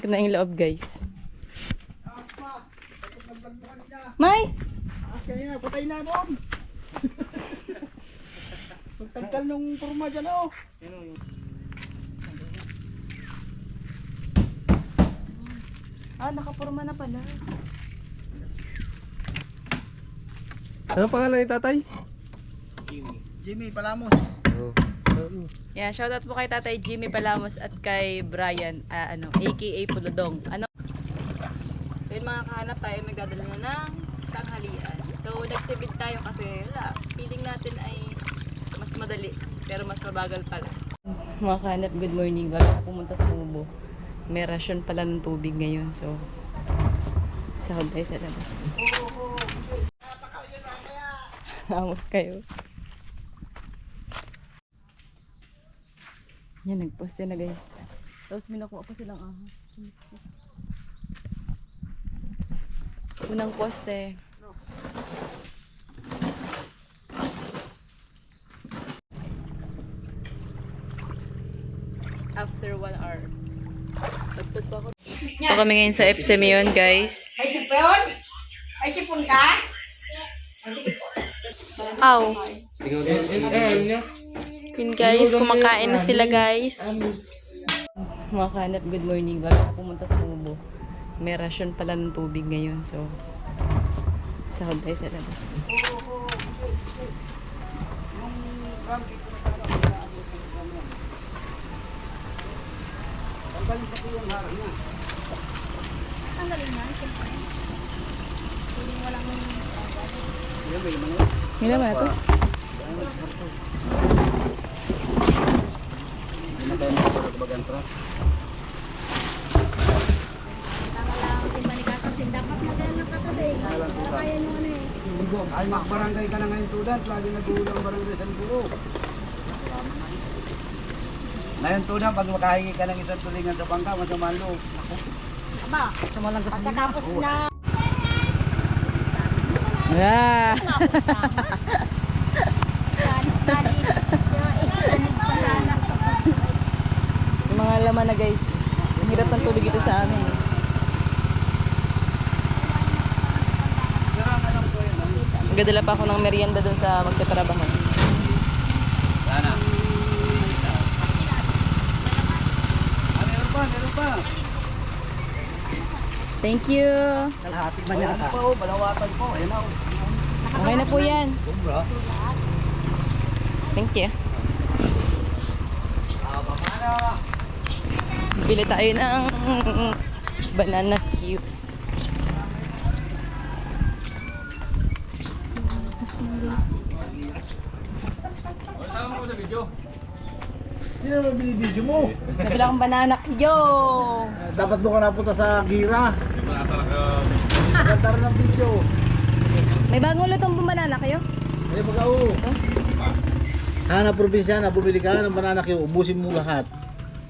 Na yung loob, guys. May! Kanina, patay na doon. Pagtagkal nung forma dyan, oh. Nakapurma na pala. Ano pangalan ni tatay? Jimmy Palamos. Yeah, shoutout po kay Tatay Jimmy Palamos at kay Brian, aka Pulodong. So yun mga kahanap, tayo magdadala na ng tanghalian. So nagsibid tayo kasi wala, feeling natin ay mas madali, pero mas mabagal pala. Mga kahanap, good morning. Bago ako pumunta sa Kubo, may rasyon pala ng tubig ngayon. So, sahod tayo sa labas. Amot kayo. Yan, nagposte na guys. Tapos minakuha pa silang ahas. Unang poste. After 1 hour. Tagtut pa ako. Ito kami ngayon sa FCM yun guys. Ay, sipon? Ay, sipon ka? Aw. Yun guys, kumakain na sila guys. Mga kanap, good morning. Bago ako pumunta sa Kubo, may rasyon pala ng tubig ngayon. So, sahod tayo sa labas. Mila ba ito? Ay, makbarangay ka na ngayon tudan. Lagi nag-uulang barangay sa Liguro. Ngayon tudan, pag makahingi ka ng isang tulingan sa bangka, masama ang loob. Aba, pagkatapos na. Ah! Yung mga laman na guys. Ang hirap ng tubig ito sa amin. Magdadala pa ako ng merienda dun sa magtatrabaho. Sana. Meron pa. Thank you! Kalahati ba niya? Meron pa, oh, balawatan po. Ayan na, oh. Okay na po yan. Kumbra. Thank you. Pamana. Bili tayo ng banana cubes. Sino naman binibidyo mo? Nabila akong banana yo! Dapat mo ka napunta sa Gira. Ganda rin ang video. May bagong lutong pong banana kayo? Ay, pag-ao. Hanap probinsya na, bumili ka ng banana kayo, ubusin mo lahat.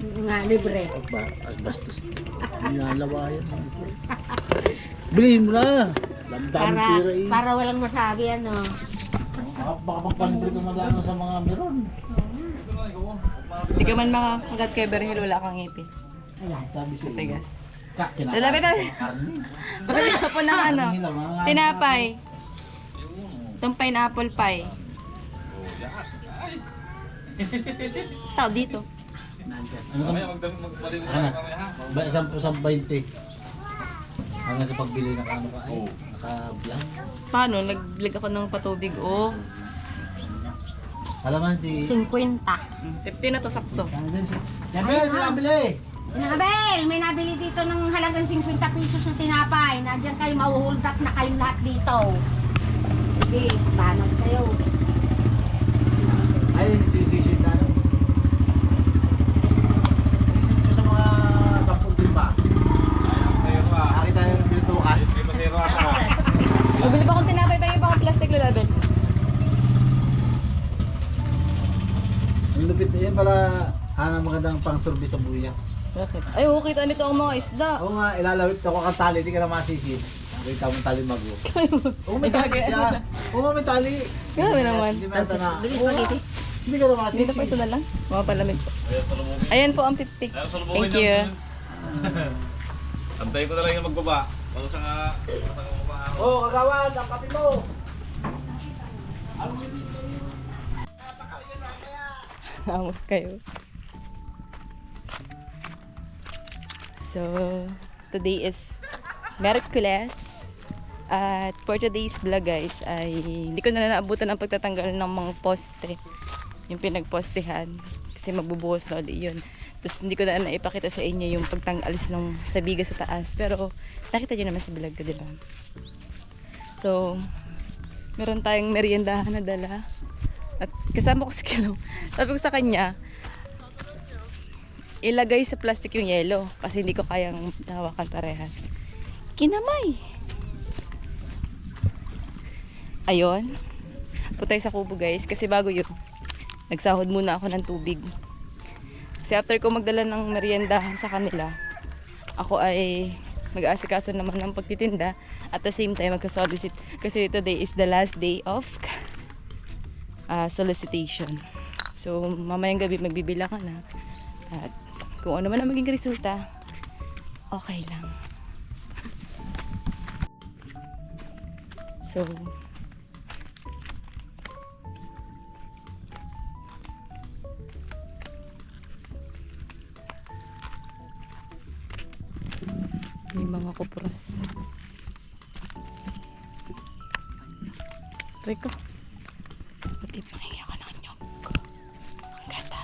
Nga, libre. Bastos. Nalawayan. Bilihin mo na. Damdaming pira eh. Para walang masabi, ano. Baka magpanibre ka magano sa mga meron. Hindi ka man makakagat kay Berhel, wala kang ngipin. Ayan, sabi siya. Tigas. Kinakain Lalapit na. Pabili ka po ng ano? Tinapay. Itong pineapple pie. Tao dito. Ano kami? Ano? Isang 20. Hanggang sa pagbili ng ano ka ay naka-blank. Paano? Nag-vlog ako ng patubig. Oh. Alaman si... 50. 50 na to, sakto. Yan ba yun? Nabili! Nabel, may nabili dito ng halagang 50 pesos ng tinapay. Nandiyan kayo, mahuhold up na kayo lahat dito. Sige, banag kayo. Ay, sisi tayo. Sa mga 10 timba. Nakita yung pinitukan. Bumili pa akong tinapay pa yung pang plastic lulabel. Yung lupit yan pala, magandang pang-service sa buya. Bakit? Ay, okay, kita nito ang mga isda. Oo nga, ilalawit ako kang tali, di ka na masisid. Nakita mo tali mago. Oo, may tali siya. Oo, may tali. Grabe naman. Hindi ba ito na? Bili spaghetti. Hindi ka na Dito masisid. pa ito na lang. Mga palamig po. Ayan po ang 50. Thank you. Antayin ko na lang yung magbaba. Para sa magbaba ako. Oh, kagawad, ang kape mo. Amot kayo. So, today is Miyerkules. At for today's vlog guys, ay hindi ko na naabutan ang pagtatanggal ng mga poste. Yung pinagpostehan. Kasi magbubuhos na ulit yun. Tapos hindi ko na naipakita sa inyo yung pagtanggalis ng sabiga sa taas. Pero nakita nyo naman sa vlog ko, diba? So, meron tayong meriendahan na dala. At kasama ko si Kilo. Sabi ko sa kanya, ilagay sa plastic yung yelo. Kasi hindi ko kayang hawakan parehas. Kinamay! Ayun. Putay sa kubo guys. Kasi bago yun, nagsahod muna ako ng tubig. Kasi after ko magdala ng meriendahan sa kanila, ako ay mag-aasikaso naman ng pagtitinda. At the same time, magka-solicit. Kasi today is the last day of solicitation. So, mamayang gabi magbibilang ka na. At kung ano man ang maging resulta, okay lang. So, may mga kupros. Rico. Buti pa nangyay ako ng nyog. Ang ganda.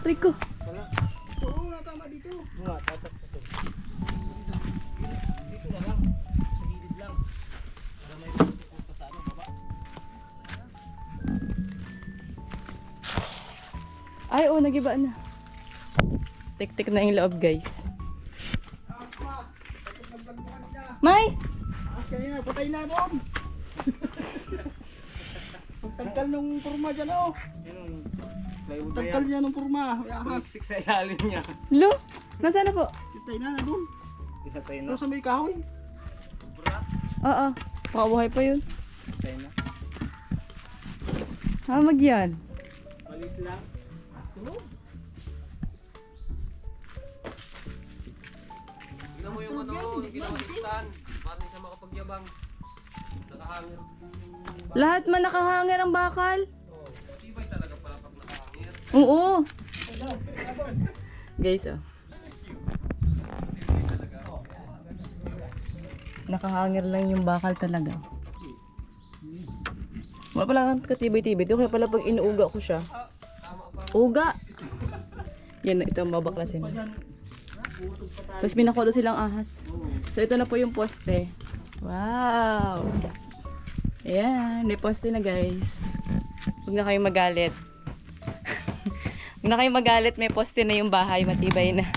Rico. Oo, natama dito. Nga, tatak pa to. Dito na lang. Sa gilid lang. Para may pupunta sa ano, baba. Ay, oh, nagiba na. Tik-tik na yung loob, guys. May! Kaya na, patay na doon. Pagtanggal ng purma dyan, oh. Pagtanggal niya ng purma. Ahas. Sa ilalim niya. Lo, nasaan na po? Patay na doon. Isa tayo Doon sa may kahoy. Oo, makabuhay pa yun. Tayo na. Hamag yan. Malit lang. Tignan mo yung ano, ginawa ni Stan. Paano siya makapagyabang? Nakahangir. Lahat man nakahangir ang bakal. Matibay talaga pala pag nakahangir. Oo. Guys, oh. Nakahangir lang yung bakal talaga. Wala pala kang katibay-tibay. Kaya pala pag inuuga ko siya. Uga! Yan, ito ang babaklasin. Tapos minakuha daw silang ahas. So ito na po yung poste. Wow! Ayan, may poste na guys. Huwag na kayong magalit. Huwag na kayong magalit, may poste na yung bahay. Matibay na.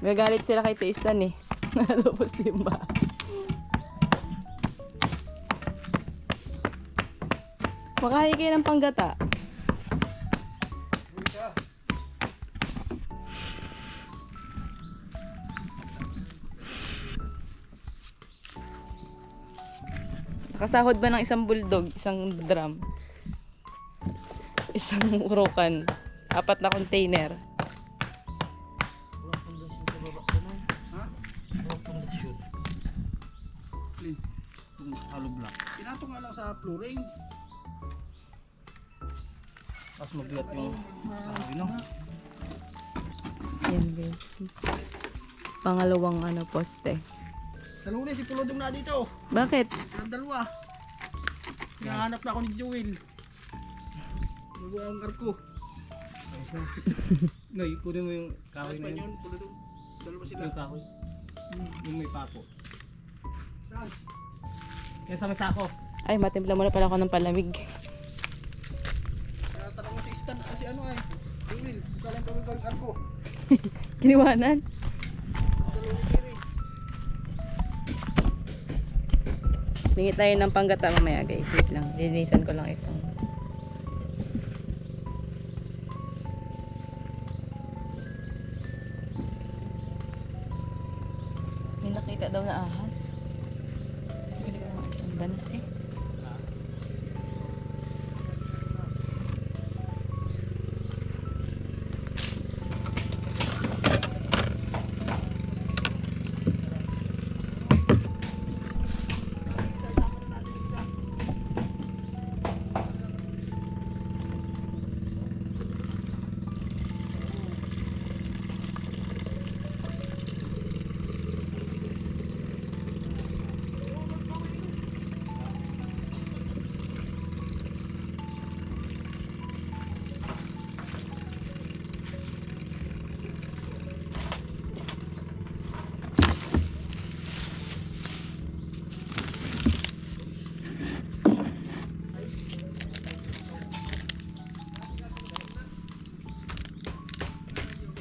Magagalit sila kay Taistan eh. Poste yung bahay. Makain kayo ng panggata. Nakasahod ba ng isang bulldog, isang drum, isang urukan, 4 na container. Walang pundasyon sa baba ko nun. Ha? Walang pundasyon. Clean. Itong hollow block. Pinato nga lang sa flooring. Tapos mabigat yung no? Yan guys. Pangalawang poste. Dalawa na si Pulodong na dito. Bakit? Ang dalawa. Hinahanap na ako ni Joel. Bago ang arko. Noy, kunin mo yung kahoy Ayos na pa yun. yun, Pulodong. Dalawa sila. Yung kahoy. Yung may papo. Saan? Yan sa may sako. Ay, matimpla muna pala ako ng palamig. Kaya tanong mo si Stan, si ano ay. Joel, ikaw lang gawin arko. Kiniwanan. Dalawa ni Kiri. Bingi tayo ng panggata mamaya guys. Wait lang. Linisan ko lang ito. May nakita daw na ahas. Ang banas eh.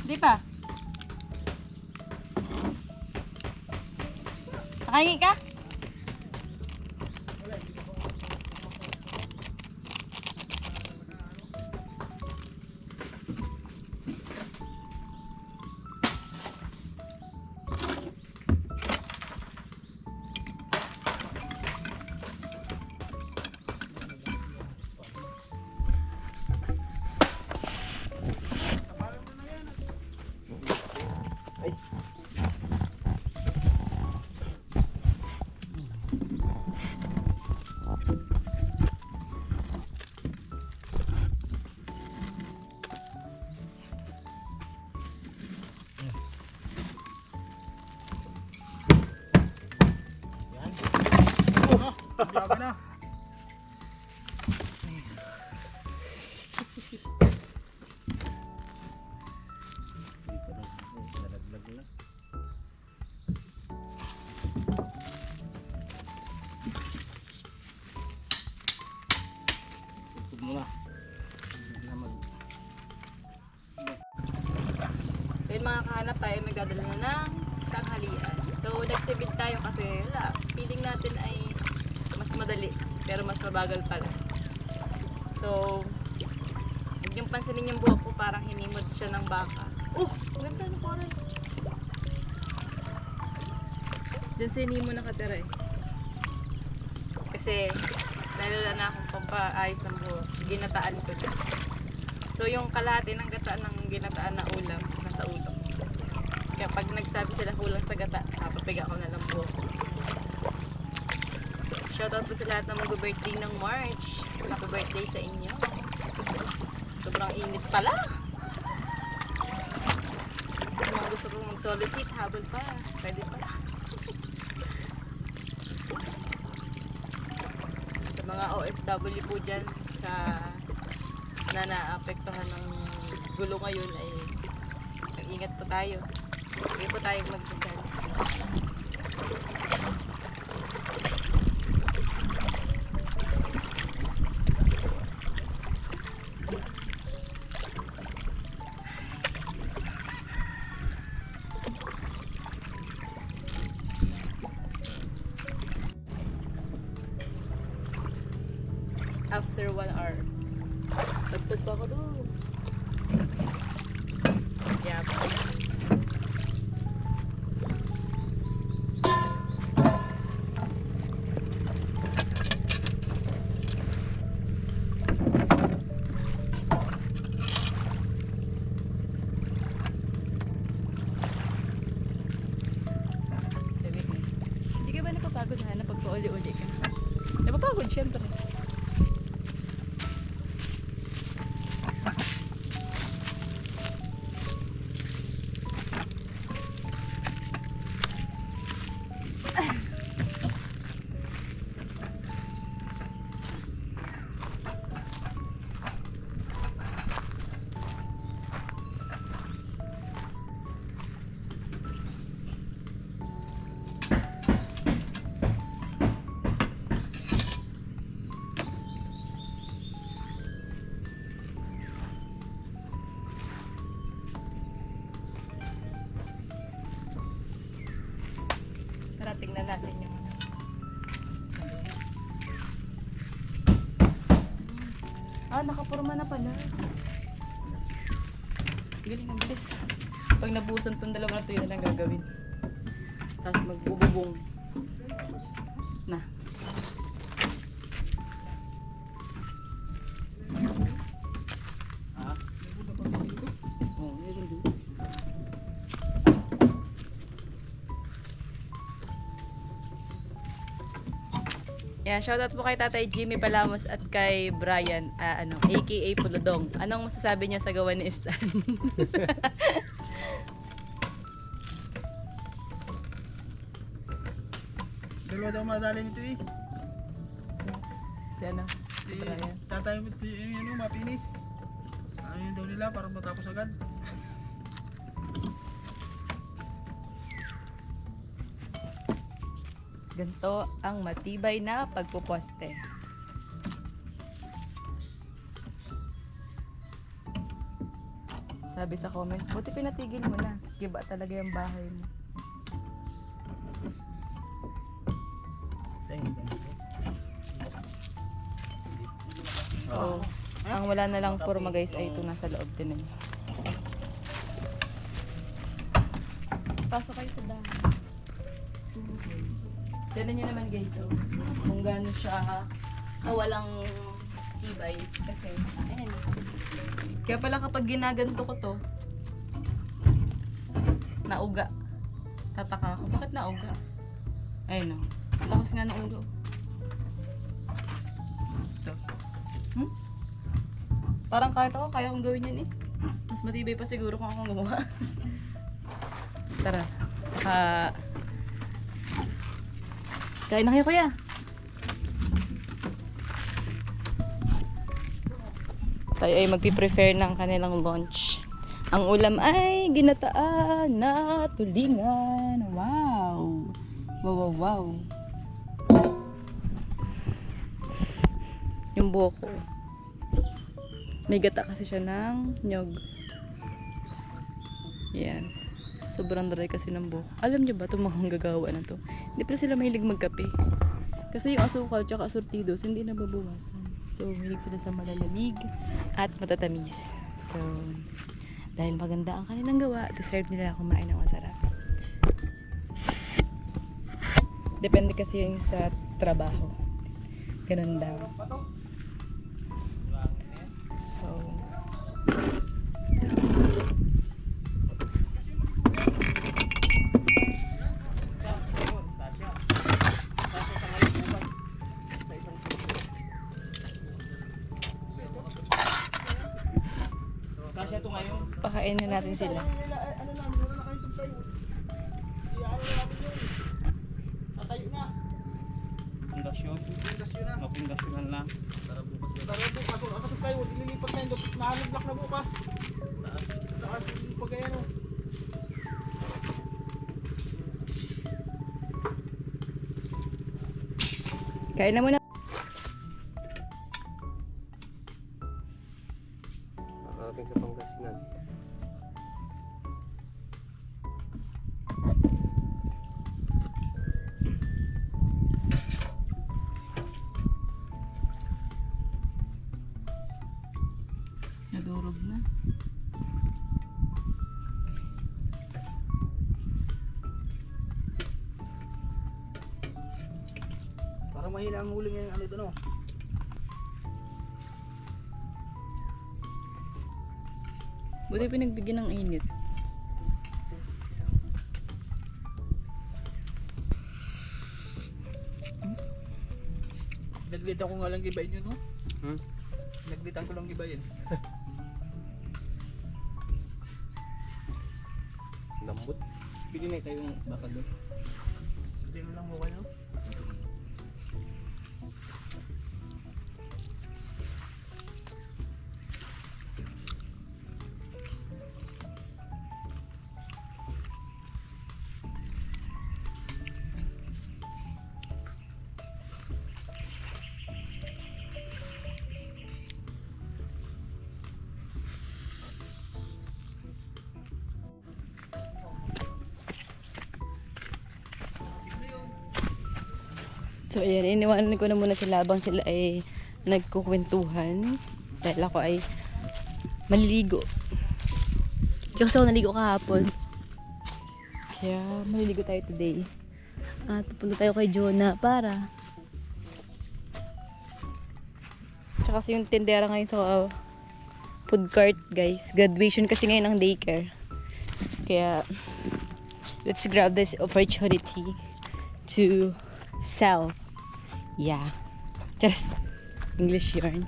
Di pa? Nakahingi ka? Biyaga na. So yun mga kahanap tayo, may dadala na ng tanghalian. So nagsibid tayo kasi wala, feeling natin ay mas madali pero mas mabagal pala. So huwag niyong pansinin yung buhok ko, parang hinimod siya ng baka. Ganda na parang dyan sa hinimo nakatira eh. Kasi nalala na akong pampaayos ng buhok, ginataan ko dyan. So yung kalahati ng gata ng ginataan na ulam nasa utok. Kaya pag nagsabi sila kulang sa gata, papiga ko na lang buhok. Shoutout po sa lahat ng mag-birthday ng March. Happy birthday sa inyo. Sobrang init pala. Kung mga gusto kong mag-solicit, habol pa. Pwede pa. Sa mga OFW po dyan sa na naapektuhan ng gulo ngayon ay mag-ingat po tayo. Hindi po tayo magdasal. After 1 hour. Tagtag pa ako doon. Yap. Hindi ka ba napapagod na pag pauli-uli ka? Napapagod syempre. Nakapurma na pala. Galing, ang bilis. Pag nabusan tong dalawa na to, yun na lang gagawin. Tapos magbububong. Na. Meron din. Yeah, shoutout po kay Tatay Jimmy Palamos at kay Brian, aka Pulodong. Anong masasabi niyo sa gawa ni Stan? Dalawa daw madali nito eh. Si ano? Si Brian. tatay mo yun, mapinis. Ayun daw nila para matapos agad. Ganito ang matibay na pagpuposte. Sabi sa comment, buti pinatigil mo na. Giba talaga yung bahay mo. So, ang wala na lang purma guys ay ito nasa loob din nila. Pasok kayo sa dami. Tignan nyo naman guys, kung gaano siya walang tibay. Kasi, ayan. Kaya pala kapag ginaganto ko to, nauga. Tataka ako, bakit nauga? Ayun o, lakas nga ng ulo. Ito. Parang kahit ako, kaya kong gawin yan eh. Mas matibay pa siguro kung ako gumawa. Tara. Kain na kayo kuya. Tayo ay magpiprepare ng kanilang lunch. Ang ulam ay ginataan na tulingan. Wow! Wow, wow, wow. Yung buko. May gata kasi siya ng nyog. Yan. Sobrang dry kasi ng buko. Alam niyo ba itong mga gagawa na to? Hindi pala sila mahilig magkape. Kasi yung asukal tsaka asortidos hindi nababawasan. So, mahilig sila sa malalamig at matatamis. So, dahil maganda ang kanilang gawa, deserve nila kumain ng masarap. Depende kasi yun sa trabaho. Ganun daw. So, pakainin natin sila. Ano lang, mura na kayo sa tayo. I-ano na natin yun. Tatayo na. Pundasyon. Pundasyon na. Mapundasyonan lang. Tara bukas, ako sa plywood, ililipat na yun. Mahalong block na bukas. Taas, pag ayan o. Kain na muna. Nakarating sa Pangasinan. Nadurog na. Parang mahina ang huli niya yung ano ito no. Buti pinagbigyan ng init. Naglitan ko nga lang gibayin yun no. Hmm? Naglitan ko lang gibayin. Lambot. Pili na tayo yung bakal doon. Hindi mo lang mo kayo. So ayan, iniwanan ko na muna sila habang sila ay nagkukwentuhan. dahil ako ay maliligo. Hindi kasi ako naligo kahapon. Kaya maliligo tayo today. At pupunta tayo kay Jonah para tsaka kasi yung tindera ngayon sa food cart, guys. Graduation kasi ngayon ng daycare. Kaya let's grab this opportunity to sell. Yeah. Just English yarn.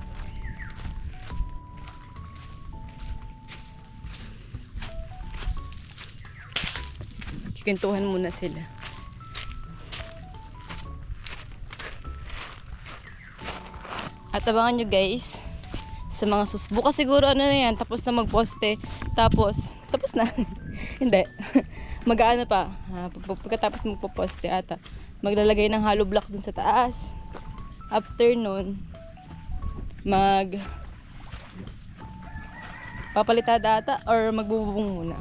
Kwentuhan muna sila. At abangan nyo guys sa mga bukas siguro ano na yan, tapos na magposte. Tapos na. Hindi. Mag-aano pa. Pagkatapos magpo-poste ata. Maglalagay ng hollow block dun sa taas. After nun, papalitada ata or magbububong muna.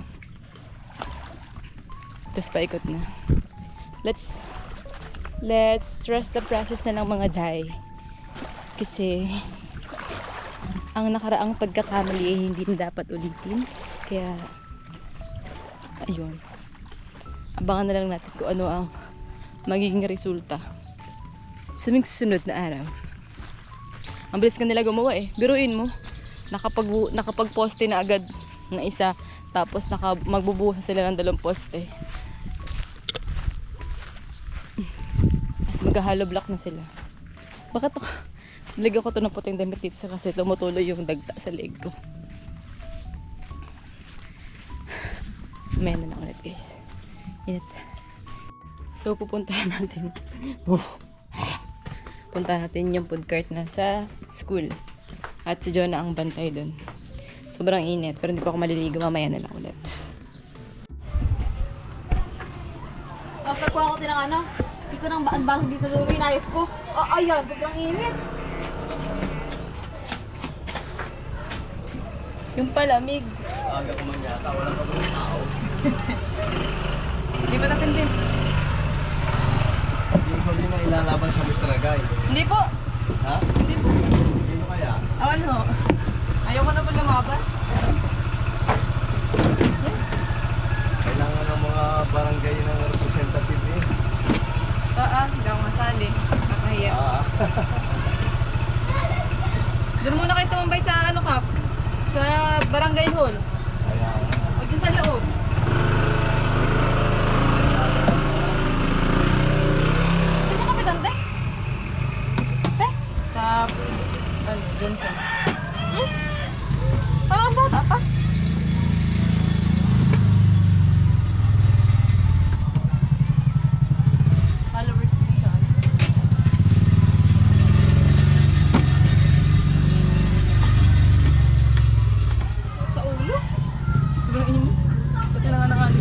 Tapos paikot na. Let's trust the process na ng mga day. Kasi ang nakaraang pagkakamali ay hindi na dapat ulitin. Kaya ayun. Abangan na lang natin kung ano ang magiging resulta sunod na araw. Ang bilis ka nila gumawa eh. Biruin mo. Nakapag-poste na agad na isa. Tapos magbubuhos sila ng 2 poste. Mas mag-hollow block na sila. Bakit ako? Nalagyan ko ito ng puting damit dito kasi tumutuloy yung dagta sa leg ko. May na lang ulit guys. Init. So pupuntahan natin. Puntahan natin yung food cart na sa school. At si Jonah ang bantay doon. Sobrang init, pero hindi pa ako maliligo. Mamaya na lang ulit. Pagkuha ko din ng ano, dito ng bago dito sa yung knife ko. Ayan, sobrang init. Yung palamig. Aga ko man yata, walang pa mga tao. Hindi pa natin din. Yung sabi na ilalaban sa Mr. Agay. Hindi po. Ha? Hindi po. Sino kaya? Awan ho. Ayoko na po lumaban. Kailangan ng mga barangay ng representative eh. Hindi ako masali. Nakahiya. Doon muna kayo tumambay sa ano kap? Sa barangay hall. Kaya, Huwag yung sa loob. Sino ka pitante? Sa... Doon sa... Parang ang bata pa. Followers din sa ano. Sa ulo. Sobrang init. Ito kailangan ng ano.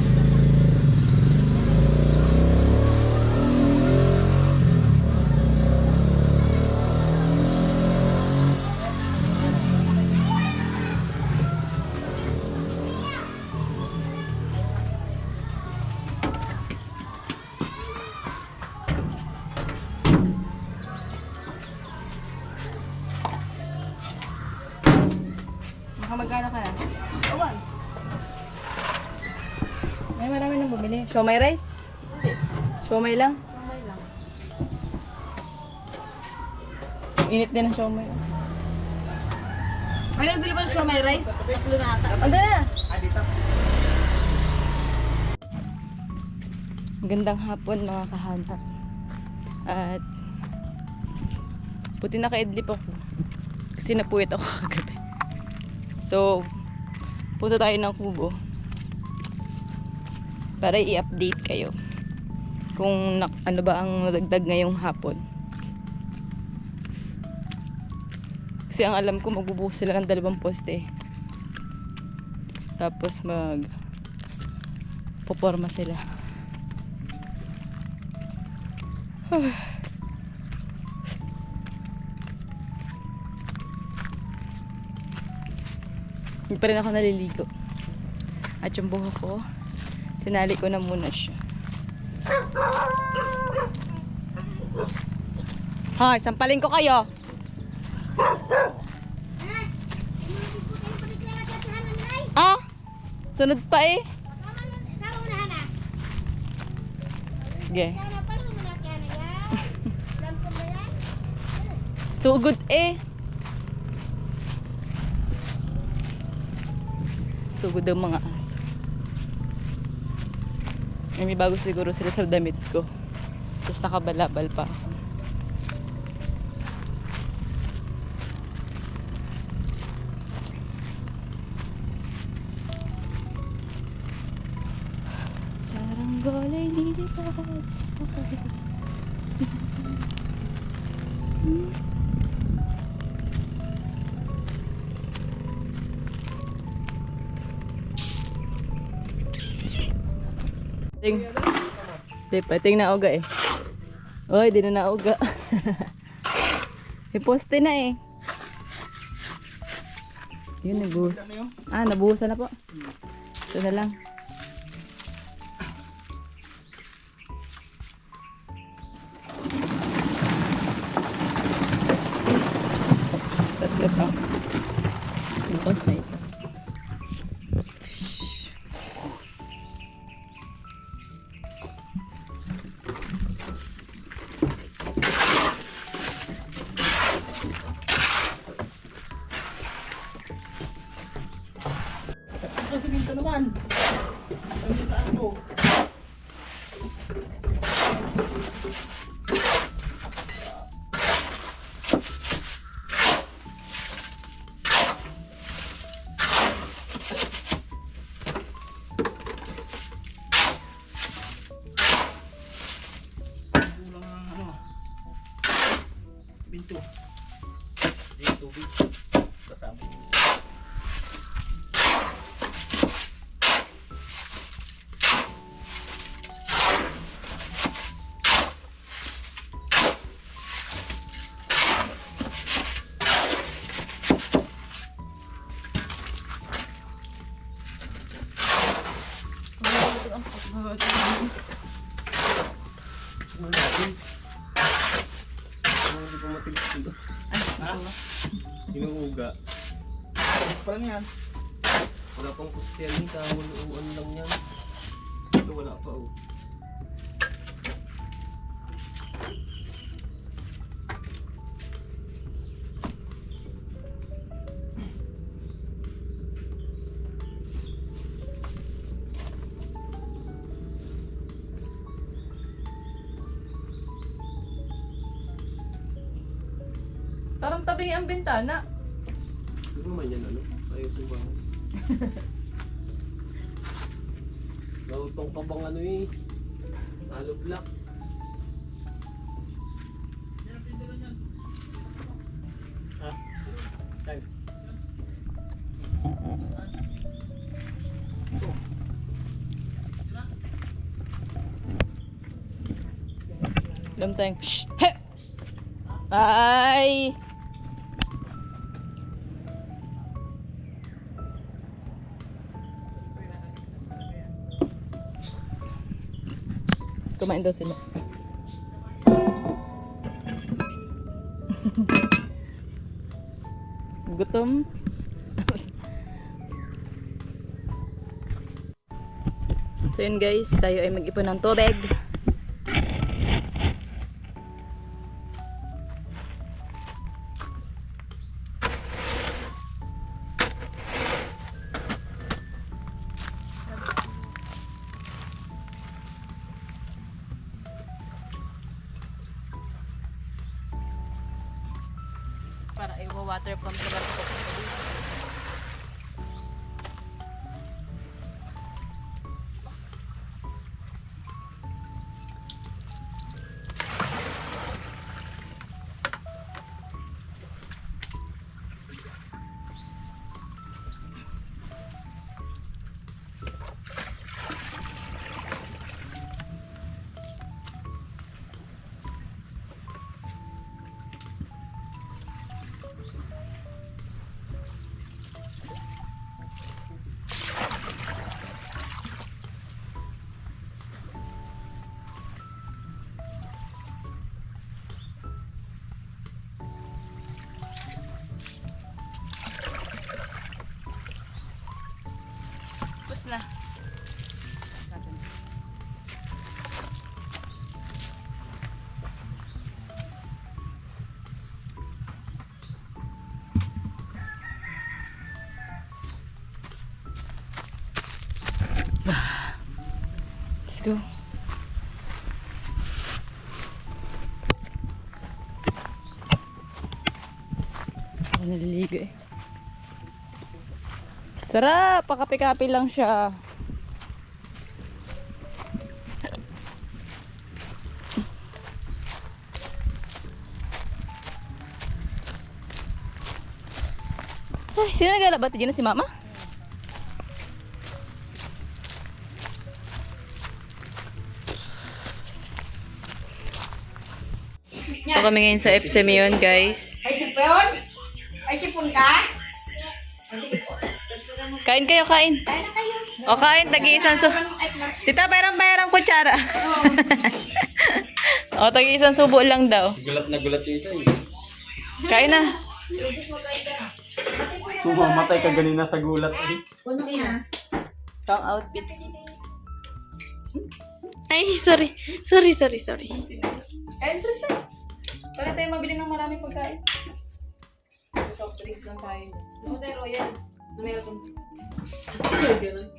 Magkano ka na? Awan. Ay, marami nang bumili. Siomay rice? Siomay lang? Kamay lang. Init din ang siomay. Ay, nagbili pa ng siya may rice. Tatlo na ata. Ando na! Magandang hapon mga kahanap. At buti naka-idlip ako. Kasi napuwit ako kagabi. So, punta tayo ng Kubo para i-update kayo kung ano ba ang nadagdag ngayong hapon. Kasi ang alam ko magbubuhos sila ng 2 poste. Tapos poporma sila. Hindi pa rin ako naliligo. At yung buhok ko, tinali ko na muna siya. Hoy, sampalin ko kayo. Sunod pa eh. Sama mo na, Hana. Sige. Hana, paano mo na kaya na yan? Lampo ba yan? Sugod eh. Sugod ang mga aso. May bago siguro sila sa damit ko. Tapos nakabalabal pa ako. Saranggola ay nilipad sa kakay. Di pa, tingnan uga eh. Oy, di na nauga. Iposte na eh. Yun, nabuhos. Ah, nabuhusan na po. Ito na lang. Tapos ito. Ipost na ito. Kasi minto naman. Ang saan to? Kulang ang ano. Binto. Yung tubig. Kasama. Inuuga. Parang yan. Wala pang pustiyan ni kahuluan lang yan. Ito wala pa oh. Parang tabi ang bintana. Ano naman yan ano? Ayaw ito ba? Nautong ka bang ano eh? Hollow block. Lamteng. Shh! He! Bye! Kumain daw sila. Gutom. So yun guys, tayo ay mag-ipon ng tubig. Para i-water pump sa barko. na. Let's go. Ako naliligo eh. Sarap! Pakapi-kapi lang siya. Ay, sino naglalaba? Diyan na si Mama? Ito kami ngayon sa FCM yun, guys. Ay, sipon? Ay, sipon ka? Kain kayo, kain. Kaya na kayo. O, kain. Tagi-isang Tita, perang kutsara. O, tagi-isang subo lang daw. Gulat na gulat yung isa eh. Kain na. Mamatay ka ganina sa gulat eh. Ito ang outfit. Ay, sorry. Sorry. Kain, Tristan. Para tayo mabili ng maraming pagkain. Soft drinks lang tayo. Ano tayo, Royal? Meron.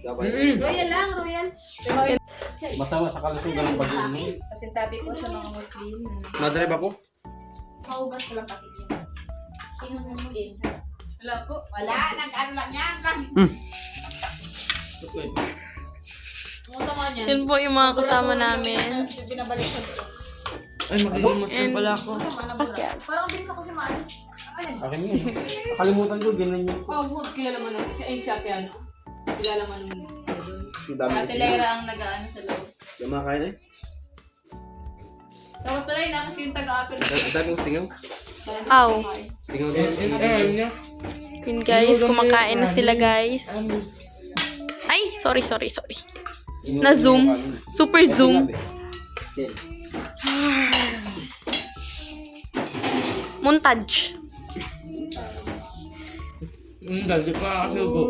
Dapat. Royal lang, Royal. Masama sa kalusugan ng pag-iinom. Kasi tabi ko sa mga Muslim. Madre ba po? Kaugas ko lang kasi. Sino mo din? Wala po. Wala, nag-ano lang yan lang. Ang tama niyan. Yun po yung mga kasama namin. Binabalik ko dito. Ay, magiging Muslim pala ako. Parang bilis ako si Mari. Akin yun. Nakalimutan ko, ganun yun. Oh, kilala mo na. Siya piano. Kilala mo naman. Ang Si dami Ate Lyra ang nag-ano sa loob. Yung mga kain eh. Tapos pala yun, nakit yung taga-apel. Ang dami kong singaw. Aw. Singaw din. Yun guys, kumakain na sila guys. Ay, sorry. Na zoom. Super zoom. Montage. Dali pa kasi ubo.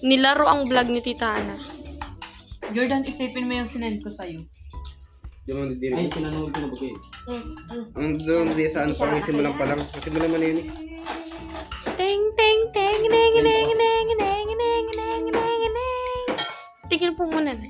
Nilaro ang vlog ni Tita Ana. Jordan, isipin mo yung sinend ko sa'yo. Yung mga didiri. Ay, pinanood ko na ba kayo? Ang doon di saan pa rin simulan pa lang. Kasi mo naman yun eh. Ting ting ting ting ting ting ting ting ting ting ting. Tigil po muna na.